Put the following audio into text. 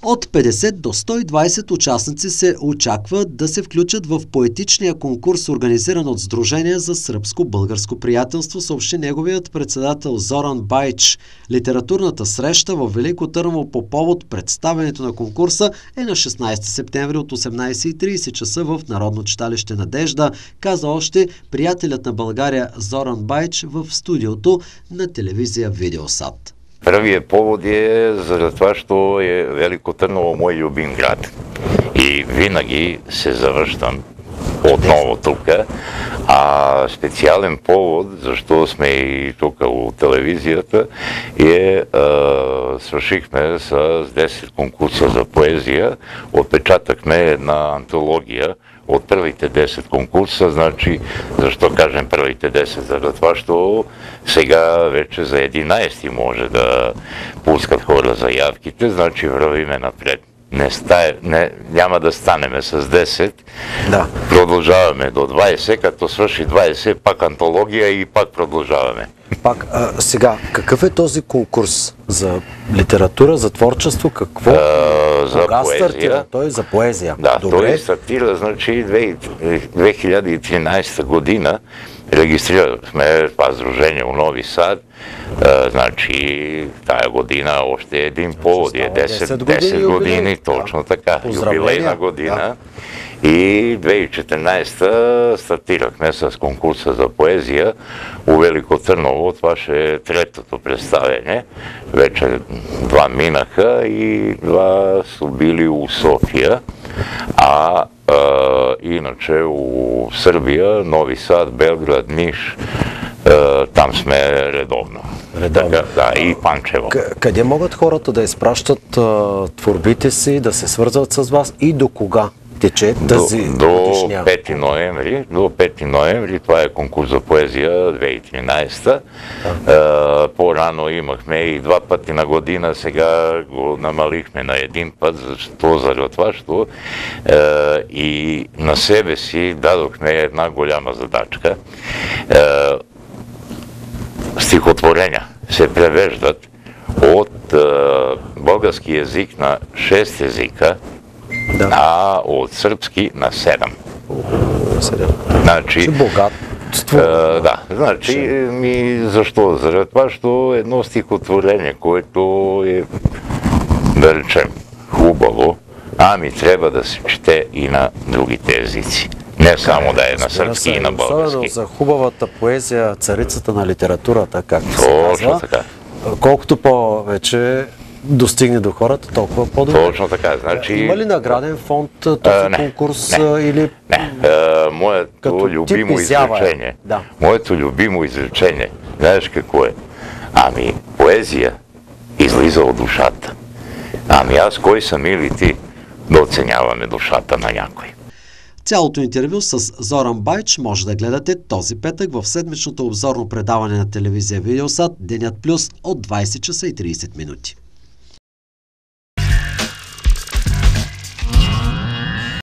От 50 до 120 участници се очакват да се включат в поетичния конкурс, организиран от Сдружение за сръбско-българско приятелство, съобщи неговият председател Зоран Баич. Литературната среща в Велико Търново по повод представянето на конкурса е на 16 септември от 18:30 часа в Народно читалище Надежда, каза още приятелят на България Зоран Баич в студиото на телевизия Видеосат. Първият повод е за това, що е Велико Търново мой любим град. И винаги се завръщам отново тук. А специален повод, защо сме и тук от телевизията, свършихме с 10 конкурса за поезия, отпечатахме една антология от първите 10 конкурса. Значи, защо кажем първите 10? За това, що сега вече за 11 може да пускат хора заявките, значи вървиме напред. Няма да станеме с 10, да. Продължаваме до 20, като свърши 20, пак антология и пак продължаваме. Сега, какъв е този конкурс за литература, за творчество, какво? За поезия. Стартира той? За поезия. Да, добре. Той стартира, значи 2013 година регистрирахме това сдружение в Нови Сад. Значи тая година още един повод е 10 години, точно така, юбилейна година. Да. И 2014 стартирахме с конкурса за поезия у Велико Търново. Това ще е третото представяне. Вече 2 минаха и 2 са били у София. Иначе у Сърбия, Нови Сад, Белград, Ниш, там сме редовно. Така, да, и Панчево. Къде могат хората да изпращат творбите си, да се свързват с вас и до кога тече тази годишния? До 5 ноември, това е конкурс за поезия 2013. По-рано имахме и 2 пъти на година, сега го намалихме на 1 път, заради това, що и на себе си дадохме една голяма задачка. Стихотворения се превеждат от български език на 6 езика, да. А от сръбски на 7. Значи, богатство. Да, значи, защо? Заради това, що едно стихотворение, което е, да речем, хубаво, трябва да се чете и на другите езици. Не само да е на сръбски и на български. Особено за хубавата поезия, царицата на литературата, както се казва. Така. Колкото повече достигне до хората, толкова по-добре. Точно така. Значи... Има ли награден фонд този конкурс? Или... Не. Моето любимо изречение. Да. Моето любимо изречение. Знаеш какво е? Поезия излиза от душата. Аз кой съм или ти да оценяваме душата на някой? Цялото интервю с Зоран Баич може да гледате този петък в седмичното обзорно предаване на телевизия Видеосат Денят Плюс от 20 часа и 30 минути.